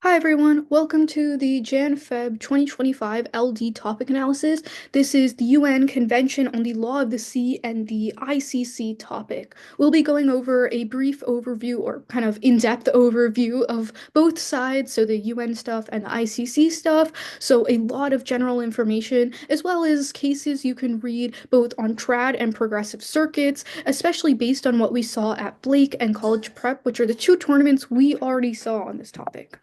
Hi everyone, welcome to the Jan-Feb 2025 LD topic analysis. This is the UN Convention on the Law of the Sea and the ICC topic. We'll be going over a brief overview or kind of in-depth overview of both sides, so the UN stuff and the ICC stuff. So a lot of general information, as well as cases you can read both on trad and progressive circuits, especially based on what we saw at Blake and College Prep, which are the two tournaments we already saw on this topic.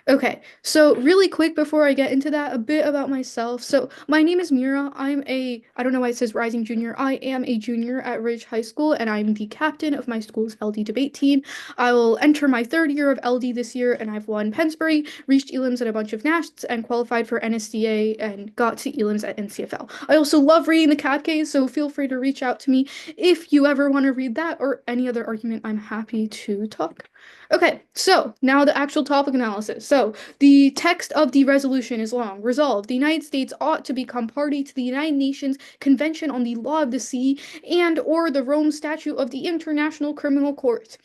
Okay, so really quick before I get into that, a bit about myself. So my name is Meera. I don't know why it says Rising Junior. I am a junior at Ridge High School, and I'm the captain of my school's LD debate team. I will enter my third year of LD this year, and I've won Pensbury, reached elims at a bunch of NASTs, and qualified for NSDA and got to elims at NCFL. I also love reading the cat case, so feel free to reach out to me if you ever want to read that or any other argument. I'm happy to talk. Okay, so now the actual topic analysis. So the text of the resolution is long. Resolved, the United States ought to become party to the United Nations Convention on the Law of the Sea and or the Rome Statute of the International Criminal Court.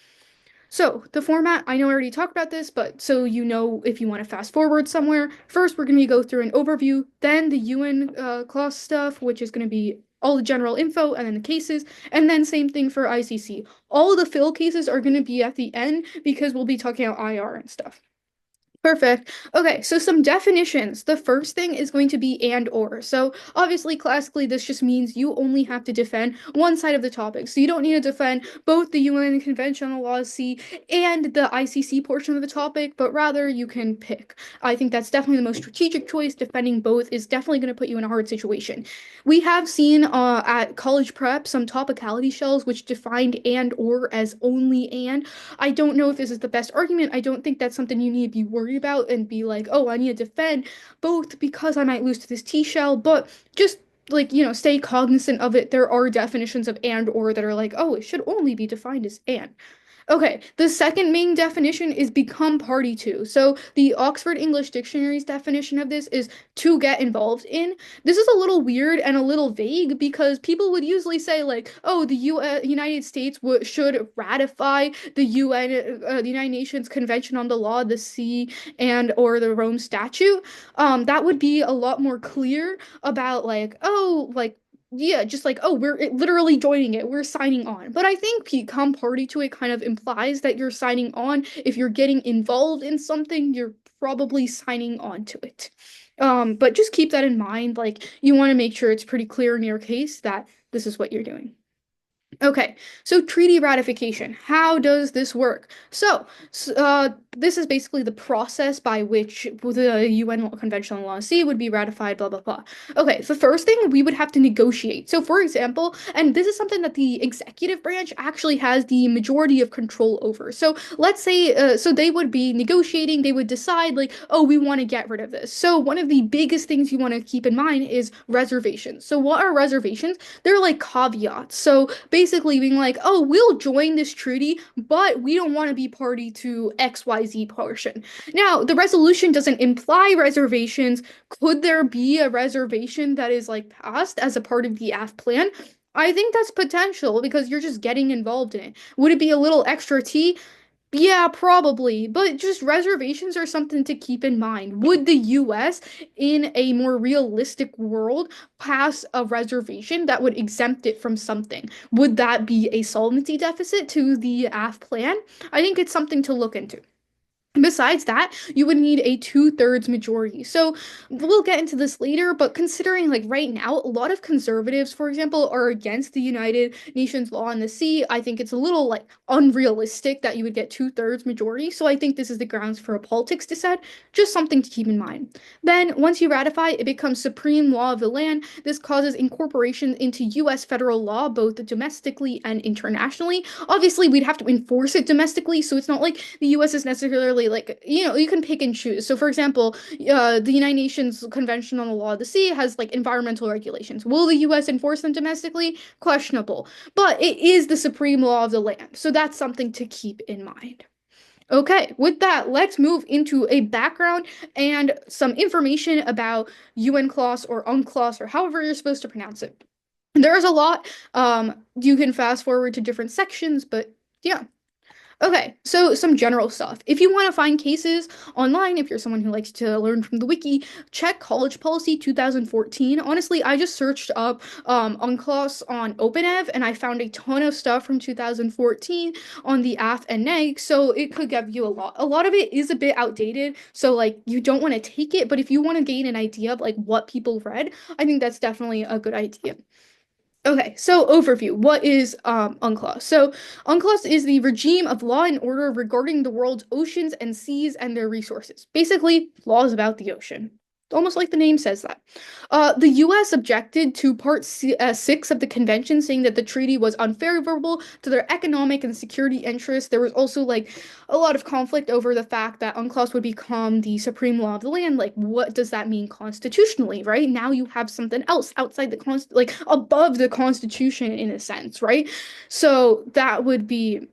So the format, I know I already talked about this, but so you know if you want to fast forward somewhere, first we're going to go through an overview, then the UNCLOS stuff, which is going to be all the general info and then the cases, and then same thing for ICC. All of the fill cases are going to be at the end because we'll be talking about IR and stuff. Perfect. Okay, so some definitions. The first thing is going to be and or. So obviously, classically, this just means you only have to defend one side of the topic. So you don't need to defend both the UN Convention on the Law of the Sea and the ICC portion of the topic, but rather you can pick. I think that's definitely the most strategic choice. Defending both is definitely going to put you in a hard situation. We have seen at college prep some topicality shells which defined and or as only and. I don't know if this is the best argument. I don't think that's something you need to be worried about and be like, oh, I need to defend both because I might lose to this T shell, but just like, stay cognizant of it. There are definitions of and or that are like, oh, it should only be defined as and. Okay, the second main definition is become party to. So the Oxford English Dictionary's definition of this is to get involved in. This is a little weird and a little vague because people would usually say like, oh, the United States should ratify the the United Nations Convention on the Law of the Sea and or the Rome Statute. That would be a lot more clear about like, oh, like yeah, just like, oh, we're literally joining it. We're signing on. But I think become party to it kind of implies that you're signing on. If you're getting involved in something, you're probably signing on to it. But just keep that in mind. Like, you want to make sure it's pretty clear in your case that this is what you're doing. Okay, so treaty ratification. How does this work? This is basically the process by which the UN Convention on Law of the Sea would be ratified, blah, blah, blah. Okay, the first thing we would have to negotiate. So, for example, and this is something that the executive branch actually has the majority of control over. So, let's say, so they would be negotiating, they would decide, like, oh, we want to get rid of this. So, one of the biggest things you want to keep in mind is reservations. So, what are reservations? They're like caveats. So, basically being like, oh, we'll join this treaty, but we don't want to be party to XYZ portion. Now, the resolution doesn't imply reservations. Could there be a reservation that is like passed as a part of the AF plan? I think that's potential because you're just getting involved in it. Would it be a little extra tea? Yeah, probably, but just reservations are something to keep in mind. Would the US, in a more realistic world, pass a reservation that would exempt it from something? Would that be a solvency deficit to the AF plan? I think it's something to look into. Besides that, you would need a two-thirds majority. So we'll get into this later, but considering like right now, a lot of conservatives, for example, are against the United Nations Law on the Sea. I think it's a little like unrealistic that you would get two-thirds majority. So I think this is the grounds for a politics dissent. Just something to keep in mind. Then once you ratify, it becomes supreme law of the land. This causes incorporation into US federal law, both domestically and internationally. Obviously, we'd have to enforce it domestically, so it's not like the US is necessarily like, you can pick and choose. So, for example, the United Nations Convention on the Law of the Sea has like environmental regulations. Will the US enforce them domestically? Questionable. But it is the supreme law of the land. So that's something to keep in mind. Okay, with that, let's move into a background and some information about UNCLOS or UNCLOS or however you're supposed to pronounce it. There's a lot. You can fast forward to different sections, but yeah. Okay, so some general stuff. If you want to find cases online, if you're someone who likes to learn from the wiki, check College Policy 2014. Honestly, I just searched up UNCLOS on OpenEv and I found a ton of stuff from 2014 on the AF and NEG, so it could give you a lot. A lot of it is a bit outdated, so like you don't want to take it, but if you want to gain an idea of like what people read, I think that's definitely a good idea. Okay, so overview. What is UNCLOS? So UNCLOS is the regime of law and order regarding the world's oceans and seas and their resources. Basically, laws about the ocean. Almost like the name says that. The U.S. objected to Part 6 of the convention, saying that the treaty was unfavorable to their economic and security interests. There was also like a lot of conflict over the fact that UNCLOS would become the supreme law of the land. Like, what does that mean constitutionally, right? Now you have something else outside the like above the Constitution in a sense, right? So that would be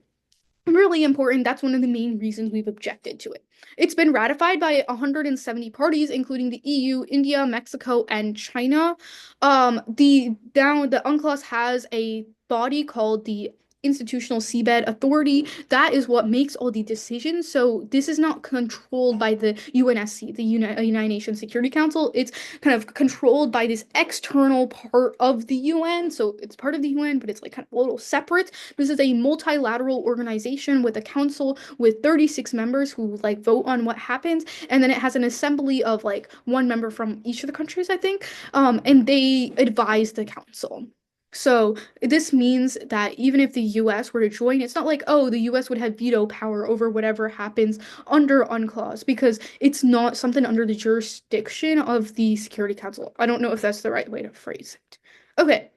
really important. That's one of the main reasons we've objected to it. It's been ratified by 170 parties, including the EU, India, Mexico, and China. The UNCLOS has a body called the Institutional Seabed Authority. That is what makes all the decisions. So this is not controlled by the UNSC, the United Nations Security Council. It's kind of controlled by this external part of the UN. So it's part of the UN, but it's like kind of a little separate. This is a multilateral organization with a council with 36 members who like vote on what happens, and then it has an assembly of like one member from each of the countries, I think, and they advise the council. So this means that even if the US were to join, it's not like, oh, the US would have veto power over whatever happens under UNCLOS because it's not something under the jurisdiction of the Security Council. I don't know if that's the right way to phrase it. Okay,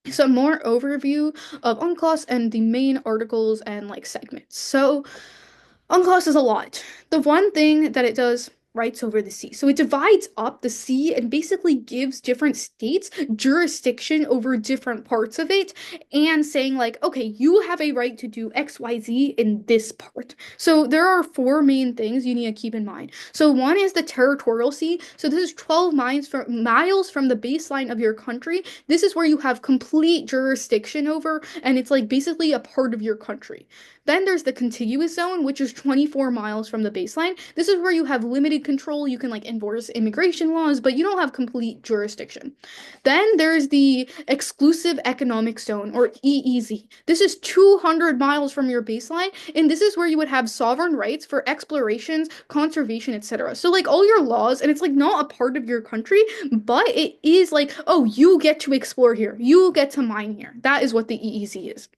some more overview of UNCLOS and the main articles and like segments. So UNCLOS is a lot. The one thing that it does rights over the sea. So it divides up the sea and basically gives different states jurisdiction over different parts of it and saying like, okay, you have a right to do XYZ in this part. So there are four main things you need to keep in mind. So one is the territorial sea. So this is 12 miles from the baseline of your country. This is where you have complete jurisdiction over, and it's like basically a part of your country. Then there's the contiguous zone, which is 24 miles from the baseline. This is where you have limited control. You can like enforce immigration laws, but you don't have complete jurisdiction. Then there's the exclusive economic zone, or EEZ. This is 200 miles from your baseline, and this is where you would have sovereign rights for explorations, conservation, etc. So like all your laws, and it's like not a part of your country, but it is like, oh, you get to explore here. You get to mine here. That is what the EEZ is.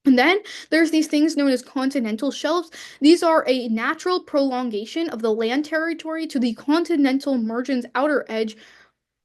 And then there's these things known as continental shelves. These are a natural prolongation of the land territory to the continental margin's outer edge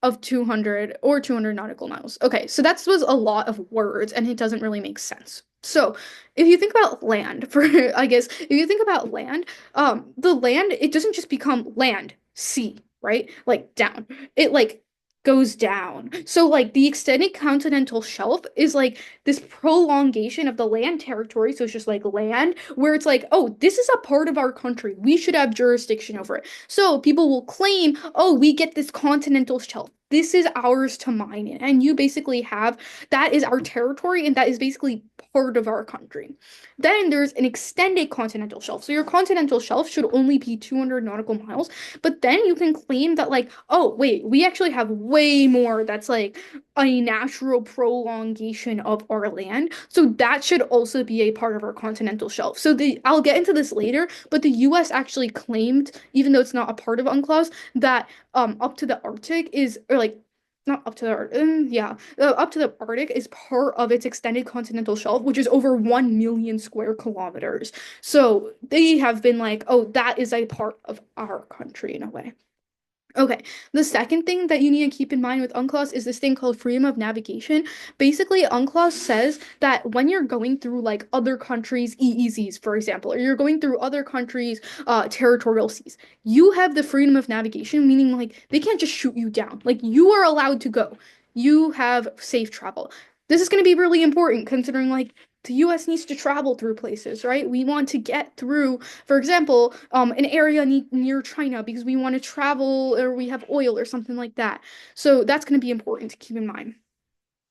of 200 or 200 nautical miles. Okay, so that was a lot of words and it doesn't really make sense. So, if you think about land, for I guess if you think about land, the land it doesn't just become land, sea, right? Like down. It like goes down. So like the extended continental shelf is like this prolongation of the land territory. So it's just like land where it's like, oh, this is a part of our country. We should have jurisdiction over it. So people will claim, oh, we get this continental shelf. This is ours to mine in. And you basically have that is our territory, and that is basically part of our country. Then there's an extended continental shelf. So your continental shelf should only be 200 nautical miles. But then you can claim that, like, oh, wait, we actually have way more that's like a natural prolongation of our land. So that should also be a part of our continental shelf. So I'll get into this later, but the US actually claimed, even though it's not a part of UNCLOS, that up to the Arctic is or like not up to the yeah up to the Arctic is part of its extended continental shelf, which is over 1 million square kilometers. So they have been like, oh, that is a part of our country in a way. Okay, the second thing that you need to keep in mind with UNCLOS is this thing called freedom of navigation. Basically, UNCLOS says that when you're going through like other countries' EEZs, for example, or you're going through other countries' territorial seas, you have the freedom of navigation, meaning like they can't just shoot you down. Like you are allowed to go. You have safe travel. This is going to be really important considering like the US needs to travel through places, right? We want to get through, for example, an area near China because we want to travel or we have oil or something like that. So that's going to be important to keep in mind.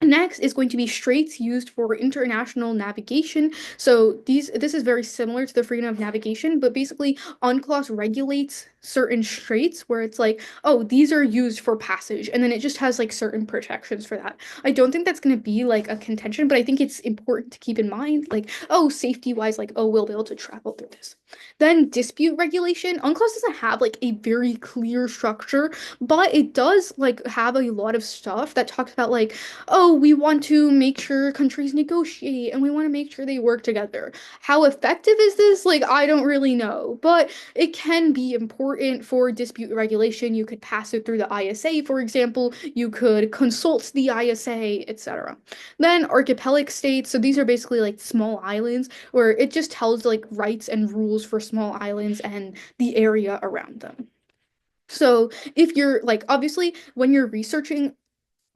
Next is going to be straits used for international navigation. So this is very similar to the freedom of navigation, but basically UNCLOS regulates certain straits where it's like, oh, these are used for passage, and then it just has like certain protections for that. I don't think that's going to be like a contention, but I think it's important to keep in mind, like, oh, safety wise, like, oh, we'll be able to travel through this. Then dispute regulation. UNCLOS doesn't have like a very clear structure, but it does like have a lot of stuff that talks about like, oh, we want to make sure countries negotiate and we want to make sure they work together. How effective is this? Like, I don't really know, but it can be important for dispute regulation. You could pass it through the ISA, for example, you could consult the ISA, etc. Then archipelagic states, so these are basically like small islands where it just tells like rights and rules for small islands and the area around them. So if you're like, obviously, when you're researching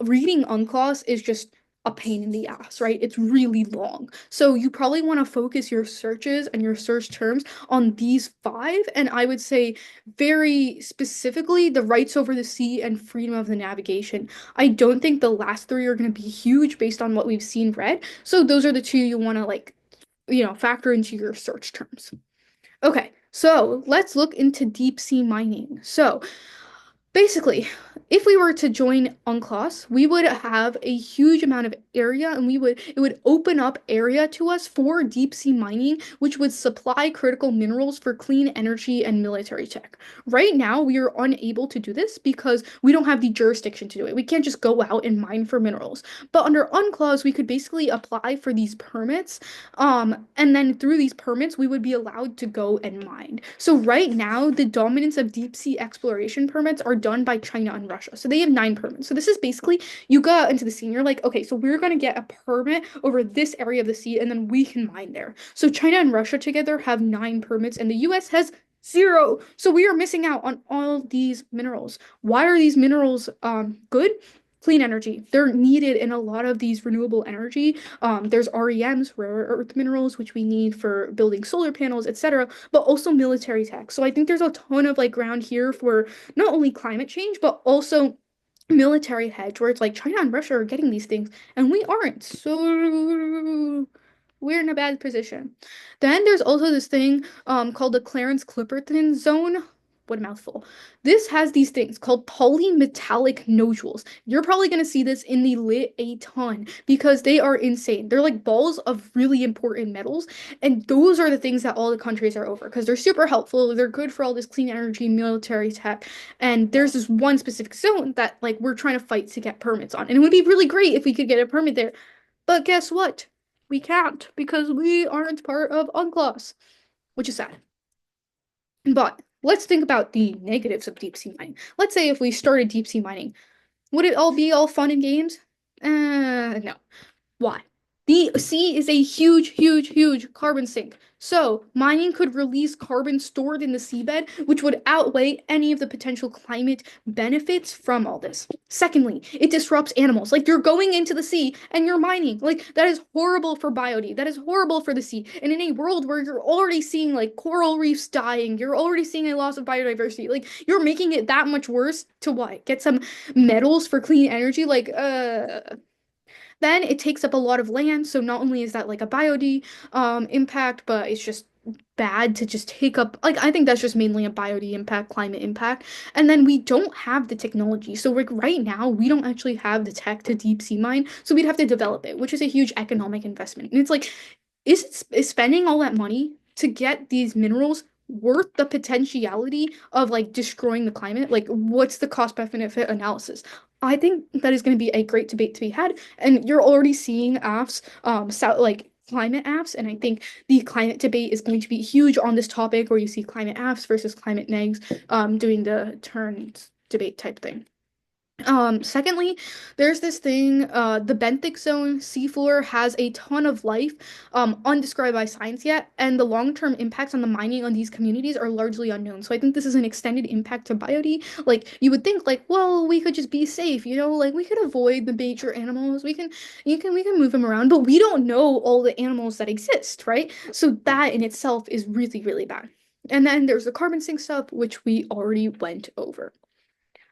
reading UNCLOS is just a pain in the ass, right? It's really long. So you probably want to focus your searches and your search terms on these five. And I would say very specifically the rights over the sea and freedom of the navigation. I don't think the last three are going to be huge based on what we've seen read. So those are the two you want to like, factor into your search terms. Okay, so let's look into deep sea mining. So basically, if we were to join UNCLOS, we would have a huge amount of area and it would open up area to us for deep sea mining, which would supply critical minerals for clean energy and military tech. Right now, we are unable to do this because we don't have the jurisdiction to do it. We can't just go out and mine for minerals. But under UNCLOS, we could basically apply for these permits, and then through these permits, we would be allowed to go and mine. So right now, the dominance of deep sea exploration permits are done by China and Russia. So they have 9 permits. So this is basically you go out into the sea and you're like, okay, so we're gonna get a permit over this area of the sea, and then we can mine there. So China and Russia together have 9 permits, and the US has zero. So we are missing out on all these minerals. Why are these minerals good? Clean energy. They're needed in a lot of these renewable energy. There's REMs, rare earth minerals, which we need for building solar panels, etc., but also military tech. So I think there's a ton of like ground here for not only climate change, but also military hedge, where it's like China and Russia are getting these things and we aren't. So we're in a bad position. Then there's also this thing called the Clarence-Clipperton zone. What a mouthful. This has these things called polymetallic nodules. You're probably going to see this in the lit a ton because they are insane. They're like balls of really important metals, and those are the things that all the countries are over because they're super helpful. They're good for all this clean energy, military tech. And there's this one specific zone that like we're trying to fight to get permits on. And it would be really great if we could get a permit there. But guess what? We can't because we aren't part of UNCLOS, which is sad. But let's think about the negatives of deep sea mining. Let's say if we started deep sea mining, would it all be all fun and games? No. Why? The sea is a huge, huge, huge carbon sink. So, mining could release carbon stored in the seabed, which would outweigh any of the potential climate benefits from all this. Secondly, it disrupts animals. Like, you're going into the sea and you're mining. Like, that is horrible for biody. That is horrible for the sea. And in a world where you're already seeing, like, coral reefs dying, you're already seeing a loss of biodiversity. Like, you're making it that much worse to what? Get some metals for clean energy? Then it takes up a lot of land, so not only is that like a biody impact, but it's just bad to just take up like I think that's just mainly a biody impact, climate impact. And then we don't have the technology. So like right now we don't actually have the tech to deep sea mine, so we'd have to develop it, which is a huge economic investment. And it's like is spending all that money to get these minerals worth the potentiality of like destroying the climate? Like, what's the cost benefit analysis? I think that is going to be a great debate to be had, and you're already seeing apps, like climate apps, and I think the climate debate is going to be huge on this topic, where you see climate apps versus climate negs, doing the turns debate type thing. Secondly, there's this thing, the benthic zone seafloor has a ton of life, undescribed by science yet, and the long-term impacts on the mining on these communities are largely unknown. So I think this is an extended impact to biody. Like you would think like, well, we could just be safe, like we could avoid the major animals. We can move them around, but we don't know all the animals that exist, right? So that in itself is really, really bad. And then there's the carbon sink stuff, which we already went over.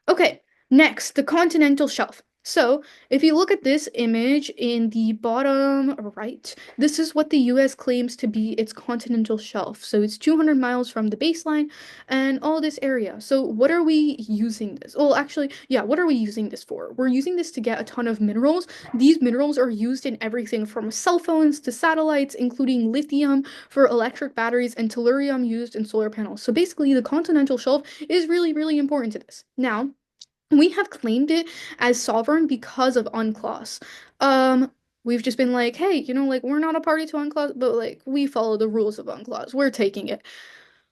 Okay, next, the continental shelf. So, if you look at this image in the bottom right, this is what the US claims to be its continental shelf. So, it's 200 miles from the baseline and all this area. So, what are we using this? Well, actually, yeah, what are we using this for? We're using this to get a ton of minerals. These minerals are used in everything from cell phones to satellites, including lithium for electric batteries and tellurium used in solar panels. So, basically, the continental shelf is really, really important to this. Now, we have claimed it as sovereign because of UNCLOS. Um, we've just been like, hey, like we're not a party to UNCLOS, but like we follow the rules of UNCLOS. We're taking it,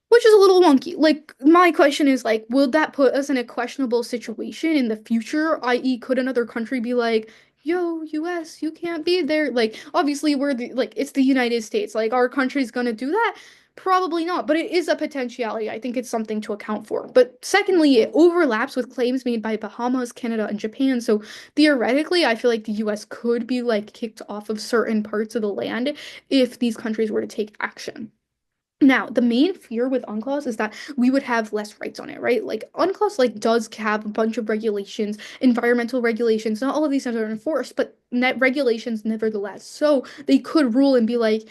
which is a little wonky. Like my question is like, will that put us in a questionable situation in the future? I.e., could another country be like, yo, US, you can't be there? Like, obviously we're the like it's the United States. Like our country's gonna do that? Probably not, but it is a potentiality. I think it's something to account for. But secondly, it overlaps with claims made by Bahamas, Canada, and Japan. So theoretically, I feel like the US could be like kicked off of certain parts of the land if these countries were to take action. Now, the main fear with UNCLOS is that we would have less rights on it, right? Like UNCLOS like does have a bunch of regulations, environmental regulations. Not all of these are enforced, but net regulations nevertheless. So they could rule and be like,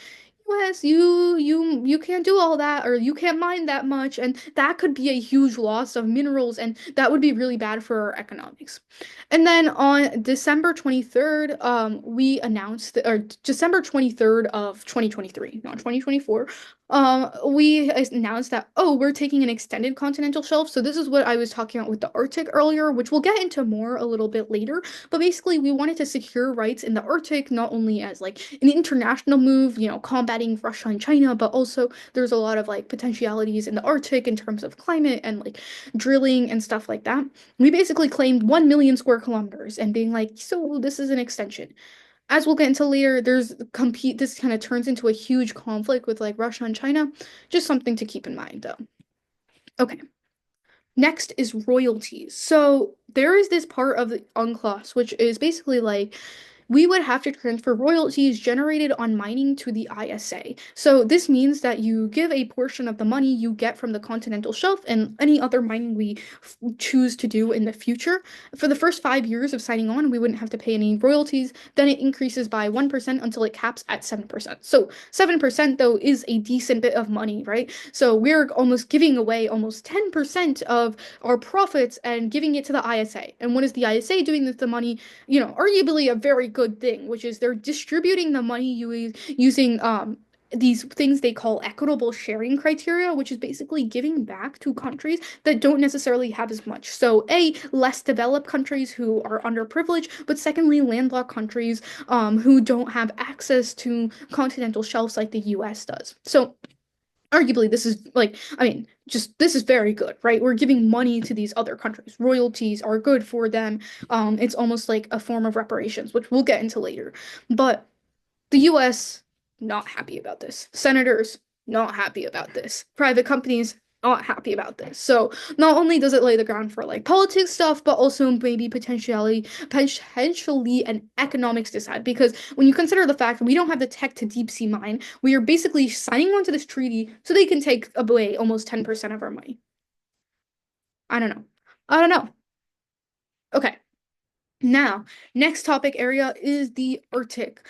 "Yes, you can't do all that, or you can't mine that much," and that could be a huge loss of minerals, and that would be really bad for our economics. And then on December 23rd, we announced, or December 23rd of 2023, not 2024, we announced that, oh, we're taking an extended continental shelf. So this is what I was talking about with the Arctic earlier, which we'll get into more a little bit later. But basically, we wanted to secure rights in the Arctic, not only as like an international move, combating Russia and China, but also there's a lot of like potentialities in the Arctic in terms of climate and like drilling and stuff like that. We basically claimed 1 million square kilometers and being like, so this is an extension. As we'll get into later, this kind of turns into a huge conflict with like Russia and China. Just something to keep in mind though. Okay. Next is royalties. So there is this part of the UNCLOS, which is basically like we would have to transfer royalties generated on mining to the ISA. So this means that you give a portion of the money you get from the continental shelf and any other mining we choose to do in the future. For the first 5 years of signing on, we wouldn't have to pay any royalties. Then it increases by 1% until it caps at 7%. So 7% though is a decent bit of money, right? So we're almost giving away almost 10% of our profits and giving it to the ISA. And what is the ISA doing with the money? Arguably a very good thing, which is they're distributing the money using these things they call equitable sharing criteria, which is basically giving back to countries that don't necessarily have as much. So, A, less developed countries who are underprivileged, but secondly, landlocked countries who don't have access to continental shelves like the US does. So, arguably this is like just this is very good, right? We're giving money to these other countries. Royalties are good for them. It's almost like a form of reparations, which we'll get into later. But the US not happy about this. Senators not happy about this. Private companies not happy about this. So not only does it lay the ground for like politics stuff, but also maybe potentially an economics decide. Because when you consider the fact that we don't have the tech to deep sea mine, we are basically signing onto this treaty so they can take away almost 10% of our money. I don't know. I don't know. Okay. Now, next topic area is the Arctic.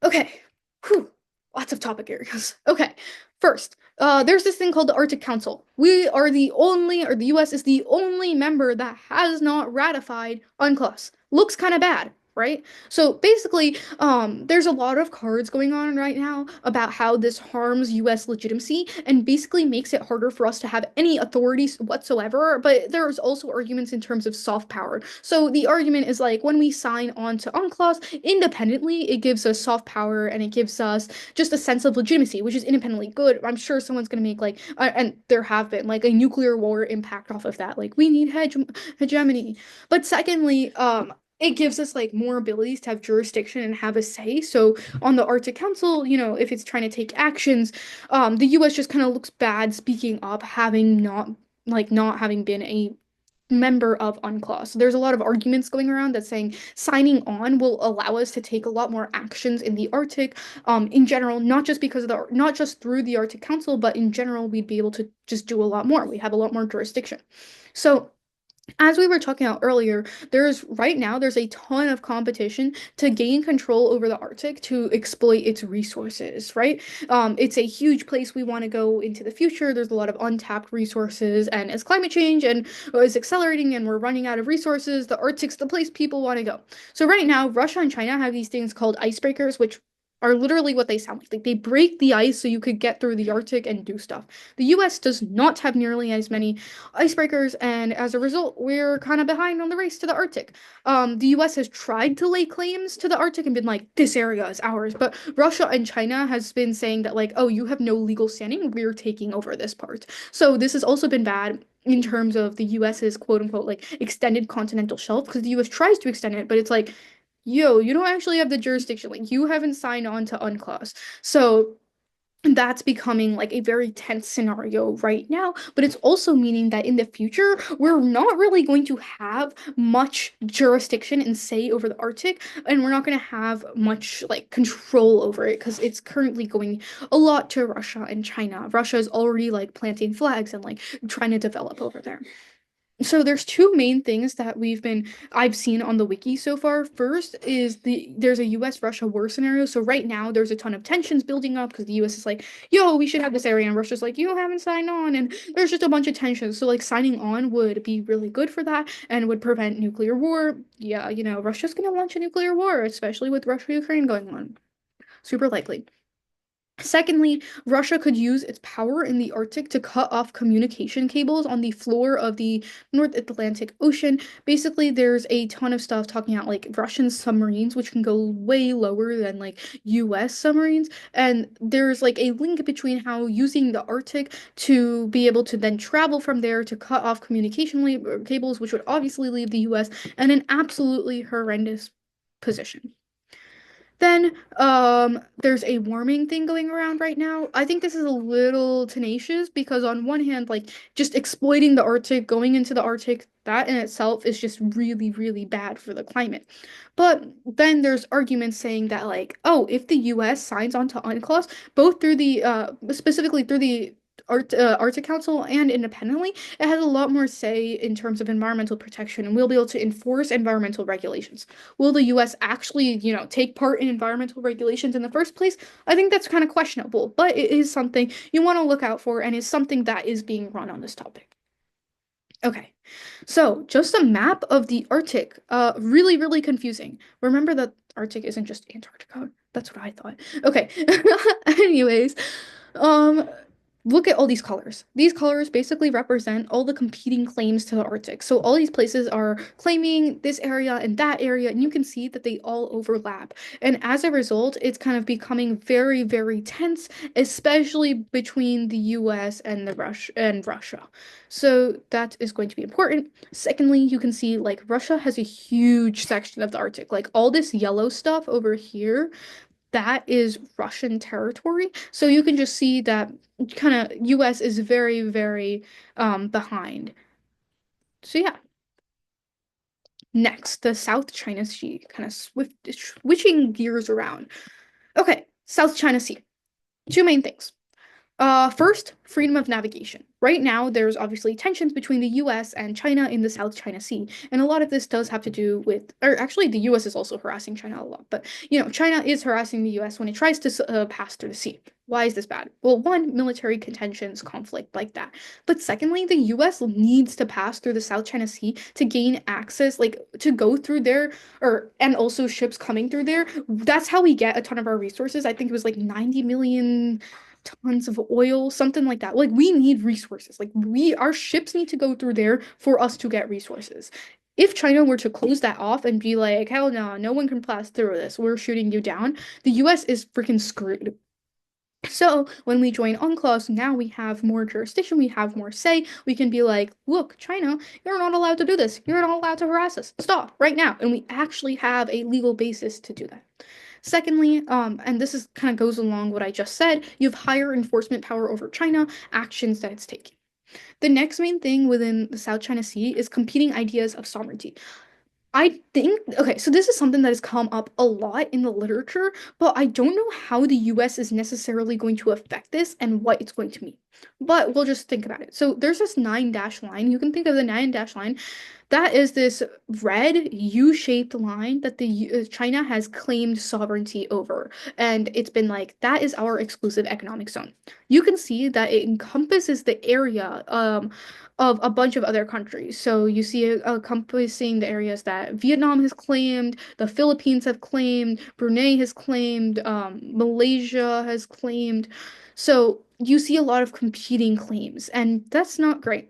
Okay. Whew. Lots of topic areas. Okay. First, there's this thing called the Arctic Council. We are the only, or the US is the only member that has not ratified UNCLOS. Looks kind of bad, right? So basically, there's a lot of cards going on right now about how this harms US legitimacy and basically makes it harder for us to have any authorities whatsoever. But there's also arguments in terms of soft power. So the argument is like when we sign on to UNCLOS independently, it gives us soft power and it gives us just a sense of legitimacy, which is independently good. I'm sure someone's going to make like, and there have been like a nuclear war impact off of that. Like we need hegemony. But secondly, it gives us like more abilities to have jurisdiction and have a say. So on the Arctic Council, if it's trying to take actions, the US just kind of looks bad speaking up, having not having been a member of UNCLOS. So there's a lot of arguments going around that saying signing on will allow us to take a lot more actions in the Arctic, in general, not just through the Arctic Council, but in general, we'd be able to just do a lot more. We have a lot more jurisdiction. So As we were talking about earlier, there's a ton of competition to gain control over the Arctic to exploit its resources, right? It's a huge place we want to go into the future. There's a lot of untapped resources, and as climate change and is accelerating and we're running out of resources, the Arctic's the place people want to go. So right now, Russia and China have these things called icebreakers, which are literally what they sound like. Like they break the ice so you could get through the Arctic and do stuff. The US does not have nearly as many icebreakers, and as a result, we're kind of behind on the race to the Arctic. The US has tried to lay claims to the Arctic and been like, this area is ours, but Russia and China has been saying that, like, oh, you have no legal standing, we're taking over this part. So this has also been bad in terms of the US's quote unquote like extended continental shelf because the US tries to extend it, but it's like, yo, you don't actually have the jurisdiction. Like, you haven't signed on to UNCLOS. So that's becoming like a very tense scenario right now, but it's also meaning that in the future, we're not really going to have much jurisdiction and say over the Arctic, and we're not going to have much like control over it because it's currently going a lot to Russia and China. Russia is already like planting flags and like trying to develop over there. So there's two main things that I've seen on the wiki so far. First is there's a US Russia war scenario. So right now there's a ton of tensions building up because the US is like, yo, we should have this area, and Russia's like, you haven't signed on, and there's just a bunch of tensions. So like signing on would be really good for that and would prevent nuclear war. Yeah, Russia's gonna launch a nuclear war, especially with Russia-Ukraine going on. Super likely. Secondly, Russia could use its power in the Arctic to cut off communication cables on the floor of the North Atlantic Ocean. Basically, there's a ton of stuff talking about like Russian submarines, which can go way lower than like US submarines. And there's like a link between how using the Arctic to be able to then travel from there to cut off cables, which would obviously leave the US in an absolutely horrendous position. Then there's a warming thing going around right now. I think this is a little tenacious because on one hand, like just exploiting the Arctic, going into the Arctic, that in itself is just really, really bad for the climate. But then there's arguments saying that like, oh, if the US signs on to UNCLOS, both through the specifically through the Arctic Council and independently, it has a lot more say in terms of environmental protection and we'll be able to enforce environmental regulations. Will the US actually, take part in environmental regulations in the first place? I think that's kind of questionable, but it is something you want to look out for and is something that is being run on this topic. Okay, so just a map of the Arctic. Really, really confusing. Remember that Arctic isn't just Antarctica. That's what I thought. Okay. Anyways, um, look at all these colors. These colors basically represent all the competing claims to the Arctic. So all these places are claiming this area and that area, and you can see that they all overlap. And as a result, it's kind of becoming very, very tense, especially between the US and Russia. So that is going to be important. Secondly, you can see like Russia has a huge section of the Arctic. Like all this yellow stuff over here, that is Russian territory. So you can just see that kind of US is very, very behind. So yeah. Next, the South China Sea, kind of switching gears around. Okay, South China Sea. Two main things. First, freedom of navigation. Right now, there's obviously tensions between the US and China in the South China Sea. And a lot of this does have to do with, or actually, the US is also harassing China a lot. But, China is harassing the US when it tries to pass through the sea. Why is this bad? Well, one, military contentions, conflict like that. But secondly, the US needs to pass through the South China Sea to gain access, like to go through there, and also ships coming through there. That's how we get a ton of our resources. I think it was like 90 million tons of oil, something like that. Like we need resources. Like our ships need to go through there for us to get resources. If China were to close that off and be like, hell no, no one can pass through this, we're shooting you down, the US is freaking screwed. So when we join UNCLOS, now we have more jurisdiction, we have more say. We can be like, look, China, you're not allowed to do this. You're not allowed to harass us. Stop right now. And we actually have a legal basis to do that. Secondly, and this is kind of goes along what I just said, you have higher enforcement power over China, actions that it's taking. The next main thing within the South China Sea is competing ideas of sovereignty. I think, okay, so this is something that has come up a lot in the literature, but I don't know how the US is necessarily going to affect this and what it's going to mean. But we'll just think about it. So there's this nine dash line. You can think of the nine dash line. That is this red U-shaped line that China has claimed sovereignty over. And it's been like, that is our exclusive economic zone. You can see that it encompasses the area of a bunch of other countries. So you see it encompassing the areas that Vietnam has claimed, the Philippines have claimed, Brunei has claimed, Malaysia has claimed. So you see a lot of competing claims, and that's not great.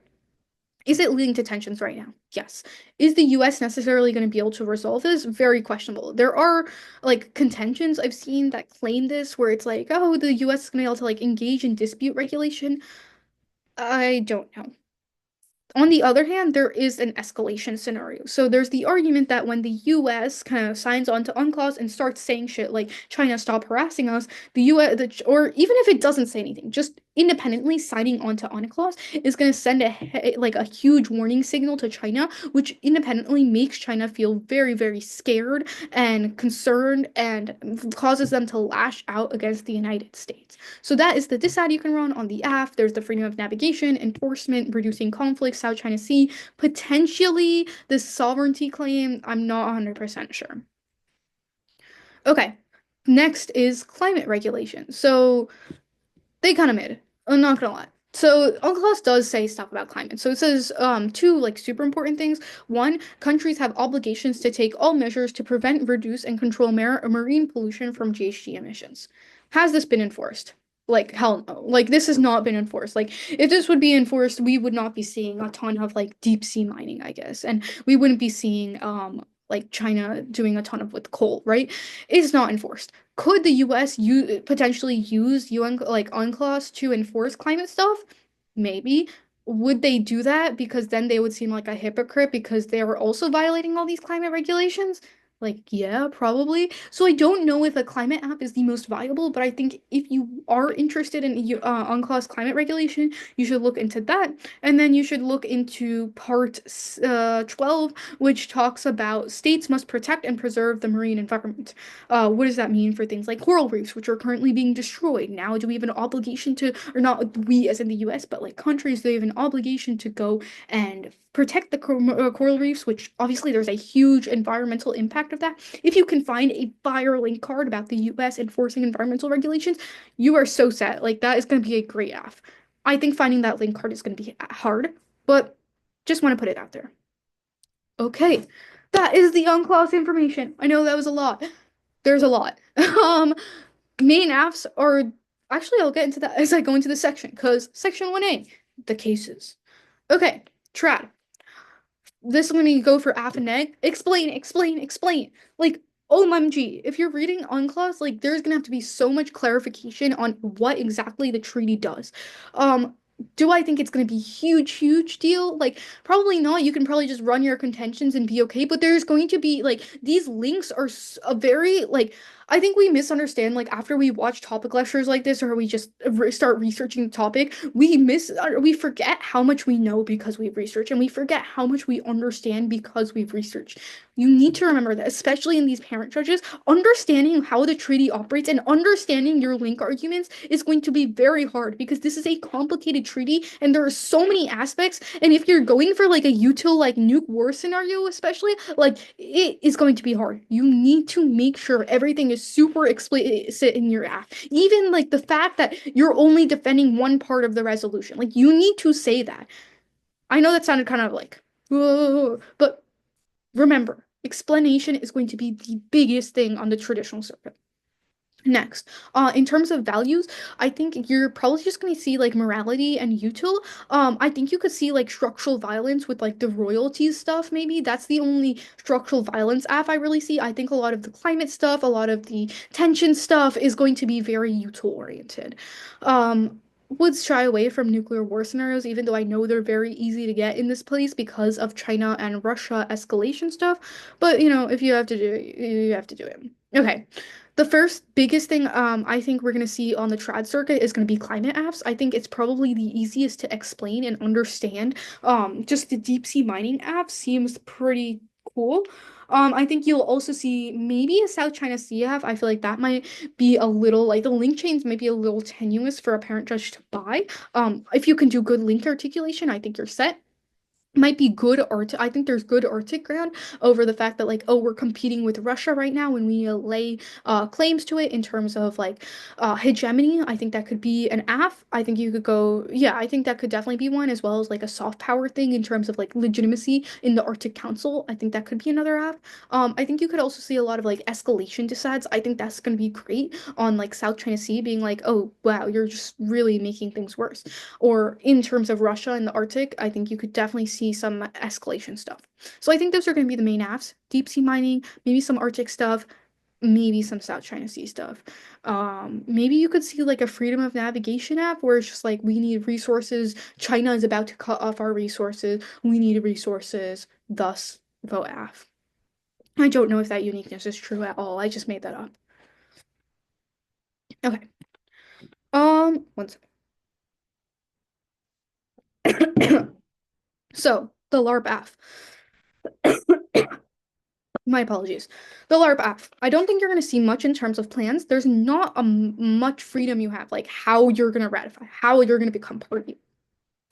Is it leading to tensions right now? Yes. Is the US necessarily going to be able to resolve this? Very questionable. There are like contentions I've seen that claim this, where it's like, oh, the US is going to be able to like engage in dispute regulation. I don't know. On the other hand, there is an escalation scenario. So there's the argument that when the US kind of signs on to UNCLOS and starts saying shit like China stop harassing us, the US or even if it doesn't say anything, just independently signing on to UNCLOS is going to send a huge warning signal to China, which independently makes China feel very, very scared and concerned and causes them to lash out against the United States. So that is the DISAD you can run on the app. There's the freedom of navigation, enforcement, reducing conflicts, South China Sea, potentially the sovereignty claim. I'm not 100% sure. Okay, next is climate regulation. So they kind of mid. I'm not gonna lie. So UNCLOS does say stuff about climate. So it says two like super important things. One, countries have obligations to take all measures to prevent, reduce, and control marine pollution from GHG emissions. Has this been enforced? Like hell no. Like this has not been enforced. Like if this would be enforced, we would not be seeing a ton of like deep sea mining, I guess, and we wouldn't be seeing like China doing a ton of with coal, right? It's not enforced. Could the US potentially use UN like UNCLOS to enforce climate stuff? Maybe. Would they do that? Because then they would seem like a hypocrite because they are also violating all these climate regulations? Like, yeah, probably. So I don't know if a climate app is the most viable, but I think if you are interested in UNCLOS climate regulation, you should look into that. And then you should look into part 12, which talks about states must protect and preserve the marine environment. What does that mean for things like coral reefs, which are currently being destroyed? Now, do we have an obligation to, or not we as in the US, but like countries, they have an obligation to go and protect the coral reefs, which obviously there's a huge environmental impact of that. If you can find a buyer link card about the US enforcing environmental regulations, you are so set. Like that is going to be a great app. I think finding that link card is going to be hard, but just want to put it out there. Okay, that is the UNCLOS information. I know that was a lot. There's a lot. Main apps are actually I'll get into that as I go into the section because section 1A, the cases. Okay, trad. This is gonna go for app and egg. Explain, explain, explain. Like, OMG, if you're reading UNCLOS, like there's gonna have to be so much clarification on what exactly the treaty does. Um, do I think it's gonna be huge, huge deal? Like, probably not. You can probably just run your contentions and be okay. But there's going to be like these links are a very like I think we misunderstand like after we watch topic lectures like this or we just start researching the topic, we forget how much we know because we've researched and we forget how much we understand because we've researched. You need to remember that, especially in these parent judges, understanding how the treaty operates and understanding your link arguments is going to be very hard because this is a complicated treaty and there are so many aspects. And if you're going for like a util like nuke war scenario, especially, like it is going to be hard. You need to make sure everything is super explicit in your act. Even like the fact that you're only defending one part of the resolution. Like you need to say that. I know that sounded kind of like, whoa, but remember, explanation is going to be the biggest thing on the traditional circuit. Next, in terms of values, I think you're probably just going to see like morality and util. I think you could see like structural violence with like the royalties stuff, maybe. That's the only structural violence app I really see. I think a lot of the climate stuff, a lot of the tension stuff is going to be very util oriented. Would shy away from nuclear war scenarios, even though I know they're very easy to get in this place because of China and Russia escalation stuff. But you know, if you have to do it, you have to do it. Okay. The first biggest thing I think we're going to see on the trad circuit is going to be climate apps. I think it's probably the easiest to explain and understand. Just the deep sea mining app seems pretty Cool. I think you'll also see maybe a South China Sea F. I feel like that might be a little like the link chains may be a little tenuous for a parent judge to buy. If you can do good link articulation, I think you're set. Might be good art. I think there's good Arctic ground over the fact that like, oh, we're competing with Russia right now and we need to lay claims to it in terms of like hegemony. I think that could be an AF. I think you could go, yeah, I think that could definitely be one, as well as like a soft power thing in terms of like legitimacy in the Arctic Council. I think that could be another AF. I think you could also see a lot of like escalation decides. I think that's going to be great on like South China Sea being like, oh wow, you're just really making things worse. Or in terms of Russia and the Arctic, I think you could definitely see some escalation stuff. So I think those are going to be the main apps: deep sea mining, maybe some Arctic stuff, maybe some South China Sea stuff. Maybe you could see like a freedom of navigation app where it's just like we need resources. China is about to cut off our resources. We need resources. Thus, vote AF. I don't know if that uniqueness is true at all. I just made that up. Okay. One second. So the LARP AF. My apologies. The LARP app. I don't think you're going to see much in terms of plans. There's not much freedom you have, like how you're going to ratify, how you're going to become party.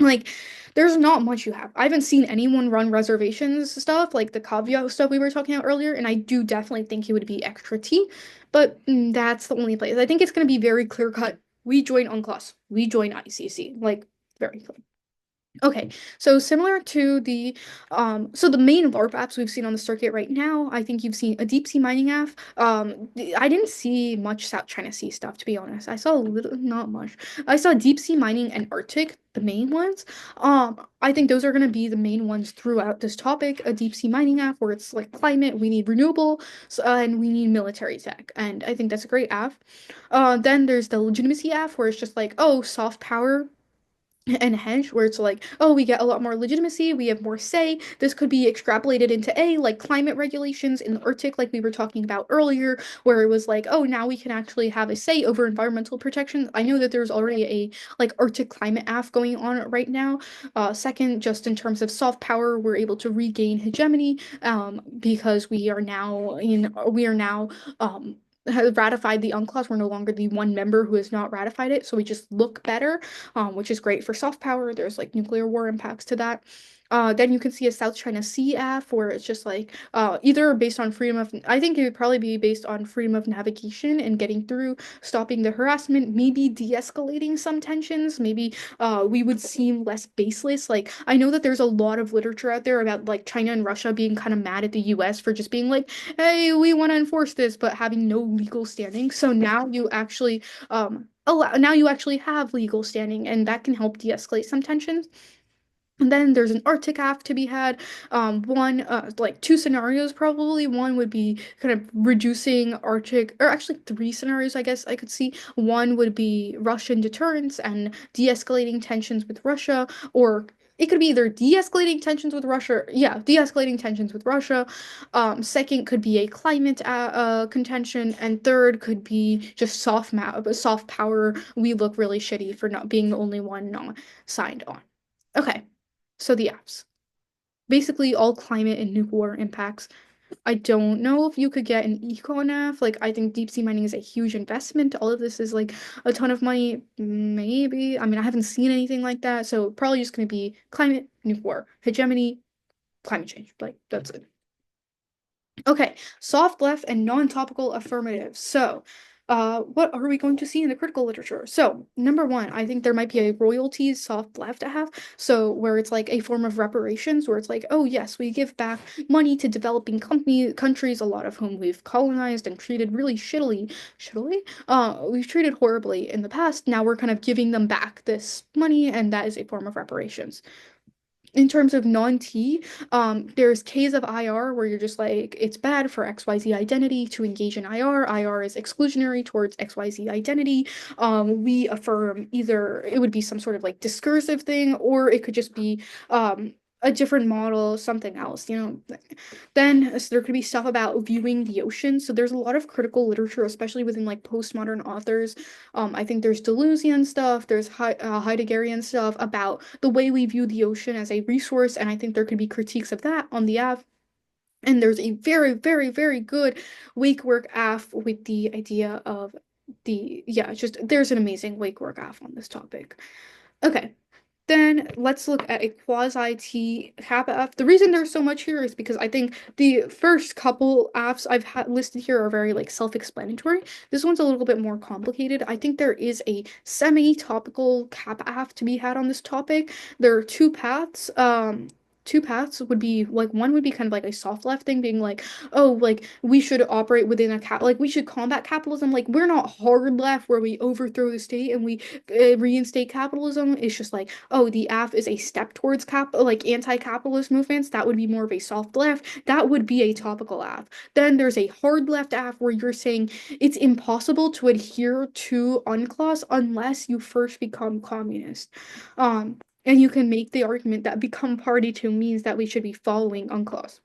Like, there's not much you have. I haven't seen anyone run reservations stuff, like the caveat stuff we were talking about earlier, and I do definitely think it would be extra T, but that's the only place. I think it's going to be very clear cut. We join UNCLOS. We join ICC. Like, very clear. Okay, so similar to so the main LARP apps we've seen on the circuit right now, I think you've seen a deep sea mining app. I didn't see much South China Sea stuff, to be honest. I saw a little, not much. I saw deep sea mining and Arctic, the main ones. I think those are going to be the main ones throughout this topic. A deep sea mining app where it's like climate, we need renewable, so, and we need military tech, and I think that's a great app. Then there's the legitimacy app where it's just like, oh, soft power and hedge where it's like, oh, we get a lot more legitimacy, we have more say. This could be extrapolated into a like climate regulations in the Arctic, like we were talking about earlier, where it was like, oh, now we can actually have a say over environmental protection. I know that there's already a like Arctic climate AF going on right now. Second, just in terms of soft power, we're able to regain hegemony because we are now has ratified the UNCLOS. We're no longer the one member who has not ratified it, so we just look better, which is great for soft power. There's like nuclear war impacts to that. Then you can see a South China Sea AF where it's just like either based on freedom of, I think it would probably be based on freedom of navigation and getting through, stopping the harassment, maybe de-escalating some tensions, maybe we would seem less baseless. Like I know that there's a lot of literature out there about like China and Russia being kind of mad at the US for just being like, hey, we want to enforce this, but having no legal standing. So now you actually now you actually have legal standing, and that can help de-escalate some tensions. And then there's an Arctic app to be had. One, like two scenarios probably. One would be kind of reducing Arctic, or actually three scenarios, I guess I could see. One would be Russian deterrence and de-escalating tensions with Russia, or it could be either de-escalating tensions with Russia, yeah, de-escalating tensions with Russia. Second could be a climate contention, and third could be just soft power. We look really shitty for not being the only one not signed on. Okay. So the apps. Basically all climate and nuclear impacts. I don't know if you could get an econ app. Like I think deep sea mining is a huge investment. All of this is like a ton of money. Maybe. I mean, I haven't seen anything like that. So probably just gonna be climate, nuclear, hegemony, climate change. Like that's it. Okay, soft left and non-topical affirmative. So, what are we going to see in the critical literature? So, number one, I think there might be a royalties soft left have. So, where it's like a form of reparations, where it's like, oh yes, we give back money to developing countries, a lot of whom we've colonized and treated really shittily. We've treated horribly in the past. Now we're kind of giving them back this money, and that is a form of reparations. In terms of non-T, there's Ks of IR where you're just like, it's bad for XYZ identity to engage in IR. IR is exclusionary towards XYZ identity. We affirm either it would be some sort of like discursive thing, or it could just be a different model, something else, you know. Then so there could be stuff about viewing the ocean. So there's a lot of critical literature, especially within like postmodern authors. I think there's Deleuzian stuff, there's Heideggerian stuff about the way we view the ocean as a resource, and I think there could be critiques of that on the app. And there's a very, very, very good wake work af with the idea of yeah, just there's an amazing wake work af on this topic. Okay, then let's look at a quasi T kappa F. The reason there's so much here is because I think the first couple Fs I've listed here are very like self-explanatory. This one's a little bit more complicated. I think there is a semi-topical kappa F to be had on this topic. There are two paths. Two paths would be like one would be kind of like a soft left thing, being like, oh, like we should operate within a like we should combat capitalism. Like we're not hard left where we overthrow the state and we reinstate capitalism. It's just like, oh, the AF is a step towards like anti-capitalist movements. That would be more of a soft left. That would be a topical AF. Then there's a hard left AF where you're saying it's impossible to adhere to UNCLOS unless you first become communist. And you can make the argument that become party to means that we should be following UNCLOS.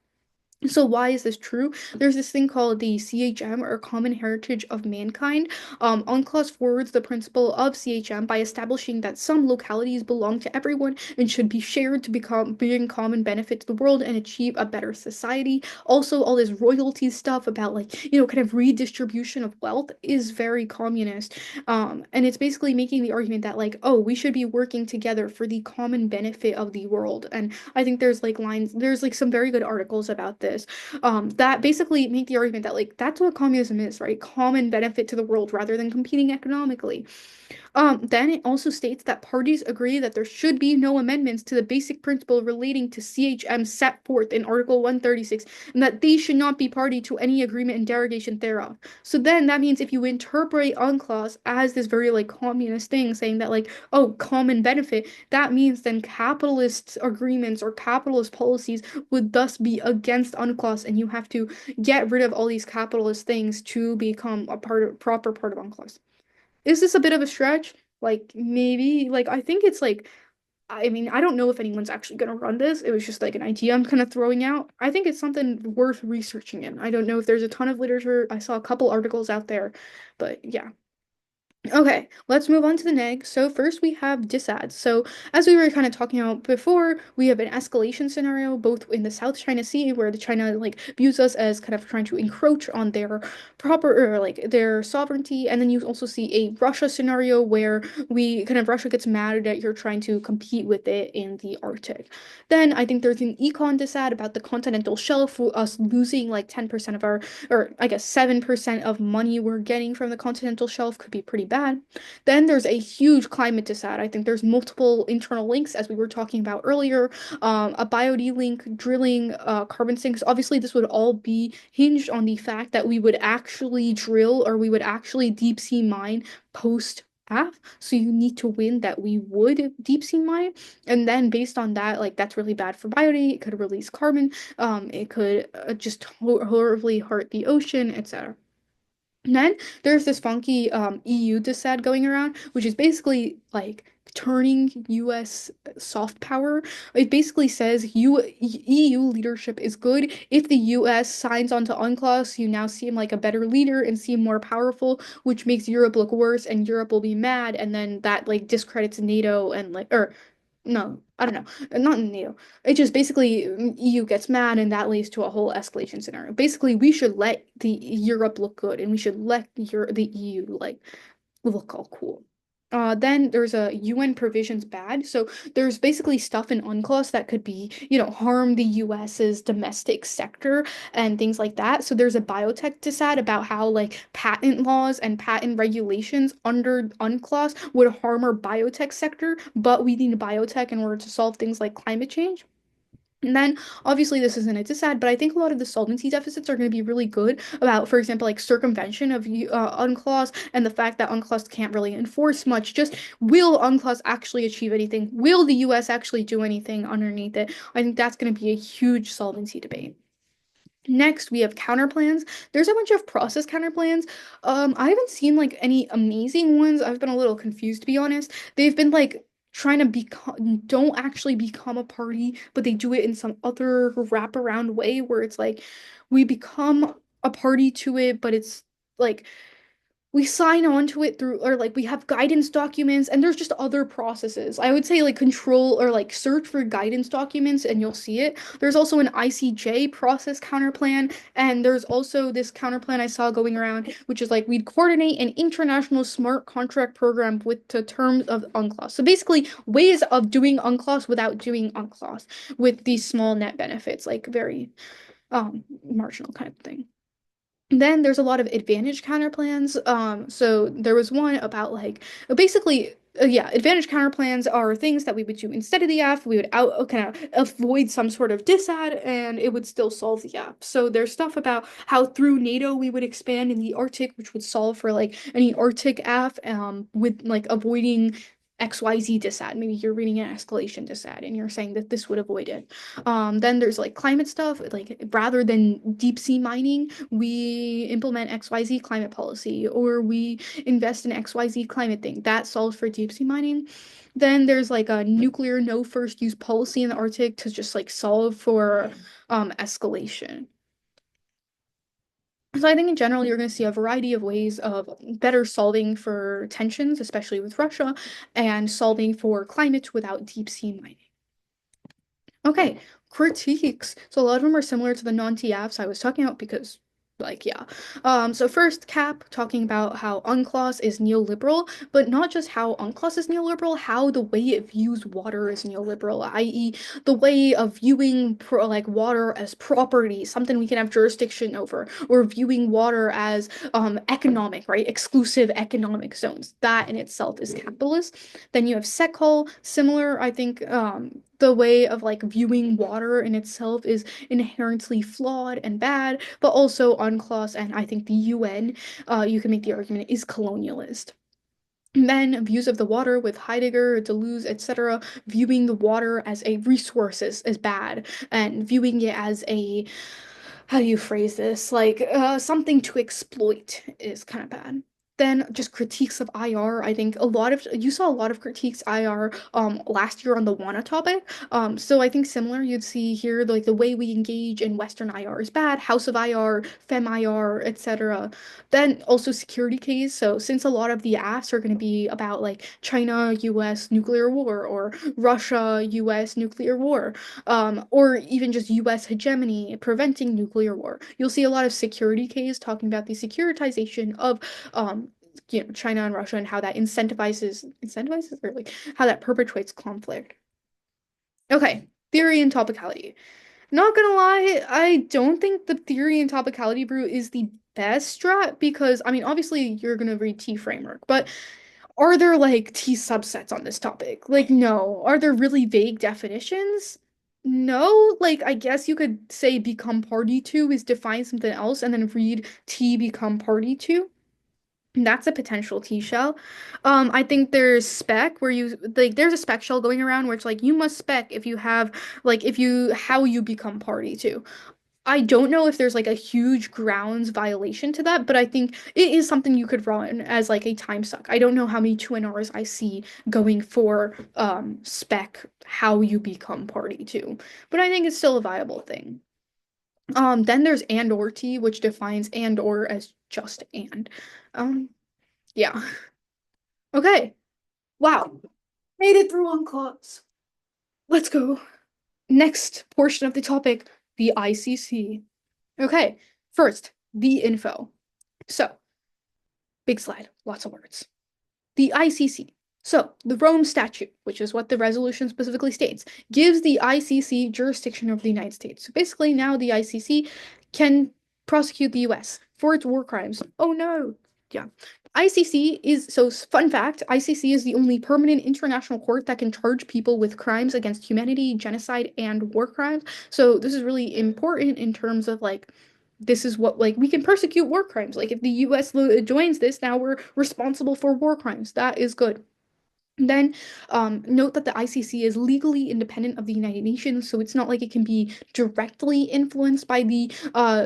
So why is this true? There's this thing called the CHM, or Common Heritage of Mankind. UNCLOS forwards the principle of CHM by establishing that some localities belong to everyone and should be shared to bring common benefit to the world and achieve a better society. Also, all this royalty stuff about like, kind of redistribution of wealth is very communist. And it's basically making the argument that like, oh, we should be working together for the common benefit of the world. And I think there's like some very good articles about this that basically make the argument that like that's what communism is, right? Common benefit to the world rather than competing economically. Then it also states that parties agree that there should be no amendments to the basic principle relating to CHM set forth in Article 136, and that they should not be party to any agreement and derogation thereof. So then that means if you interpret UNCLOS as this very like communist thing, saying that like, oh, common benefit, that means then capitalist agreements or capitalist policies would thus be against UNCLOS, and you have to get rid of all these capitalist things to become a proper part of UNCLOS. Is this a bit of a stretch? Like maybe like I think it's like I mean, I don't know if anyone's actually going to run this. It was just like an idea I'm kind of throwing out. I think it's something worth researching in. I don't know if there's a ton of literature. I saw a couple articles out there, but yeah. Okay, let's move on to the neg. So first we have disads. So as we were kind of talking about before, we have an escalation scenario both in the South China Sea where the China like views us as kind of trying to encroach on their proper or like their sovereignty, and then you also see a Russia scenario where we kind of Russia gets mad that you're trying to compete with it in the Arctic. Then I think there's an econ disad about the continental shelf, us losing like 10% of our, or I guess 7% of money we're getting from the continental shelf could be pretty bad. Then there's a huge climate dissat. I think there's multiple internal links, as we were talking about earlier. A biod link, drilling, carbon sinks. Obviously, this would all be hinged on the fact that we would actually drill or we would actually deep sea mine post path. So you need to win that we would deep sea mine. And then based on that, like that's really bad for biody. It could release carbon. It could just horribly hurt the ocean, etc. And then there's this funky EU dissad going around, which is basically like turning US soft power. It basically says EU leadership is good. If the US signs onto UNCLOS, you now seem like a better leader and seem more powerful, which makes Europe look worse, and Europe will be mad, and then that like discredits NATO and like or no, I don't know. Not NATO. It just basically EU gets mad and that leads to a whole escalation scenario. Basically, we should let the Europe look good and we should let the EU like look all cool. Then there's a UN provisions bad. So there's basically stuff in UNCLOS that could be, harm the US's domestic sector and things like that. So there's a biotech dissad about how like patent laws and patent regulations under UNCLOS would harm our biotech sector, but we need biotech in order to solve things like climate change. And then, obviously, this isn't a dissad, but I think a lot of the solvency deficits are going to be really good about, for example, like circumvention of UNCLOS and the fact that UNCLOS can't really enforce much. Just will UNCLOS actually achieve anything? Will the US actually do anything underneath it? I think that's going to be a huge solvency debate. Next, we have counter plans. There's a bunch of process counter plans. I haven't seen like any amazing ones. I've been a little confused to be honest. They've been like trying to become don't actually become a party, but they do it in some other wraparound way where it's like we become a party to it, but it's like we sign on to it through, or like we have guidance documents, and there's just other processes. I would say like control or like search for guidance documents and you'll see it. There's also an ICJ process counterplan, and there's also this counterplan I saw going around, which is like we'd coordinate an international smart contract program with the terms of UNCLOS. So basically, ways of doing UNCLOS without doing UNCLOS with these small net benefits, like very marginal kind of thing. Then there's a lot of advantage counterplans. So there was one about like basically, yeah, advantage counterplans are things that we would do instead of the app. We would out kind of avoid some sort of disad, and it would still solve the app. So there's stuff about how through NATO we would expand in the Arctic, which would solve for like any Arctic app, with like avoiding XYZ disad. Maybe you're reading an escalation disad and you're saying that this would avoid it. Then there's like climate stuff, like rather than deep sea mining, we implement XYZ climate policy, or we invest in XYZ climate thing. That solves for deep sea mining. Then there's like a nuclear no first use policy in the Arctic to just like solve for escalation. So I think in general, you're going to see a variety of ways of better solving for tensions, especially with Russia, and solving for climate without deep sea mining. Okay, critiques. So a lot of them are similar to the non-TFs I was talking about because, like, yeah. So first, Cap talking about how UNCLOS is neoliberal, but not just how UNCLOS is neoliberal, how the way it views water is neoliberal, i.e., the way of viewing like water as property, something we can have jurisdiction over, or viewing water as economic, right? Exclusive economic zones. That in itself is capitalist. Then you have Sekol, similar, I think, the way of like viewing water in itself is inherently flawed and bad, but also UNCLOS and I think the UN, you can make the argument, is colonialist. Men views of the water with Heidegger, Deleuze, etc., viewing the water as a resource is bad, and viewing it as a, how do you phrase this? Like something to exploit is kind of bad. Then just critiques of IR. I think a lot of you saw a lot of critiques IR last year on the WANA topic. So I think similar you'd see here like the way we engage in Western IR is bad, House of IR, Fem IR, etc. Then also security case. So since a lot of the asks are going to be about like China, US nuclear war, or Russia, US nuclear war, or even just US hegemony preventing nuclear war. You'll see a lot of security case talking about the securitization of China and Russia and how that incentivizes or like how that perpetuates conflict. Okay, theory and topicality. Not gonna lie, I don't think the theory and topicality brew is the best strat because I mean obviously you're gonna read T framework, but are there like T subsets on this topic? Like, no. Are there really vague definitions? No. Like, I guess you could say become party to is define something else and then read T become party to. That's a potential T shell. I think there's spec where you like there's a spec shell going around where it's like you must spec if you have like if you how you become party to. I don't know if there's like a huge grounds violation to that, but I think it is something you could run as like a time suck. I don't know how many 2NRs I see going for spec how you become party to, but I think it's still a viable thing. Then there's and or T, which defines and or as just and. Um, yeah. Okay. Wow. Made it through one clause. Let's go. Next portion of the topic, the ICC. Okay, first, the info. So, big slide, lots of words. The ICC. So, the Rome Statute, which is what the resolution specifically states, gives the ICC jurisdiction over the United States. So basically, now the ICC can prosecute the US for its war crimes. Oh no. Yeah. ICC is, so fun fact, ICC is the only permanent international court that can charge people with crimes against humanity, genocide, and war crimes. So this is really important in terms of like, this is what like we can persecute war crimes. Like if the US joins this, now we're responsible for war crimes. That is good. Then note that the ICC is legally independent of the United Nations, so it's not like it can be directly influenced by the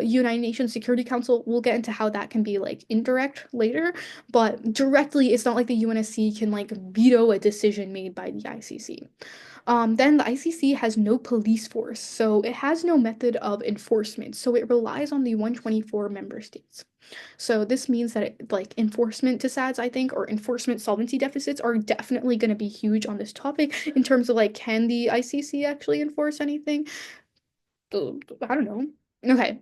United Nations Security Council. We'll get into how that can be like indirect later, but directly, it's not like the UNSC can like veto a decision made by the ICC. Then the ICC has no police force, so it has no method of enforcement, so it relies on the 124 member states. So this means that like enforcement desads, I think, or enforcement solvency deficits are definitely going to be huge on this topic in terms of like, can the ICC actually enforce anything? I don't know. Okay.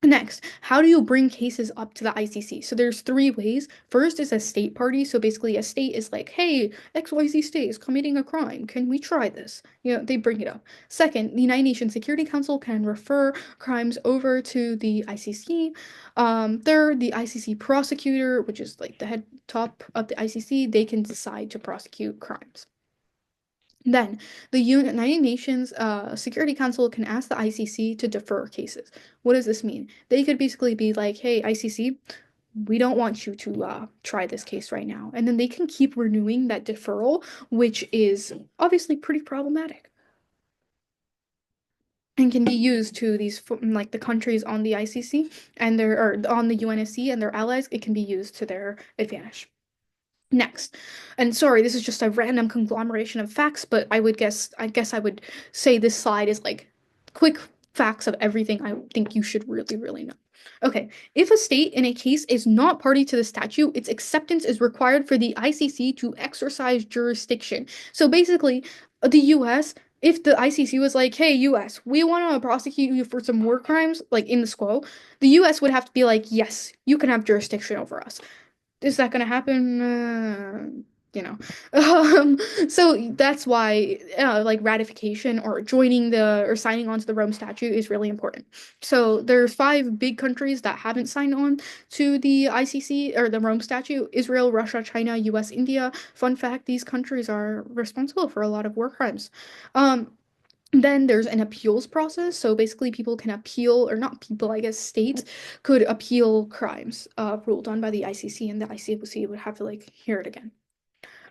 Next, how do you bring cases up to the ICC? So there's three ways. First is a state party. So basically a state is like, hey, XYZ state is committing a crime. Can we try this? You know, they bring it up. Second, the United Nations Security Council can refer crimes over to the ICC. Third, the ICC prosecutor, which is like the head top of the ICC, they can decide to prosecute crimes. Then, the United Nations Security Council can ask the ICC to defer cases. What does this mean? They could basically be like, hey, ICC, we don't want you to try this case right now. And then they can keep renewing that deferral, which is obviously pretty problematic and can be used to these, like the countries on the ICC and their, or on the UNSC and their allies, it can be used to their advantage. Next, and sorry, this is just a random conglomeration of facts, but I guess I would say this slide is like quick facts of everything I think you should really, really know. Okay, if a state in a case is not party to the statute, its acceptance is required for the ICC to exercise jurisdiction. So basically, the US, if the ICC was like, hey, US, we want to prosecute you for some war crimes, like in the SQUO, the US would have to be like, yes, you can have jurisdiction over us. Is that gonna happen? You know. So that's why like ratification or joining the or signing on to the Rome Statute is really important. So there's five big countries that haven't signed on to the ICC or the Rome Statute: Israel, Russia, China, US, India. Fun fact, these countries are responsible for a lot of war crimes. Um, then there's an appeals process. So basically, people can appeal, or not people, I guess states could appeal crimes ruled on by the ICC, and the ICC would have to like hear it again.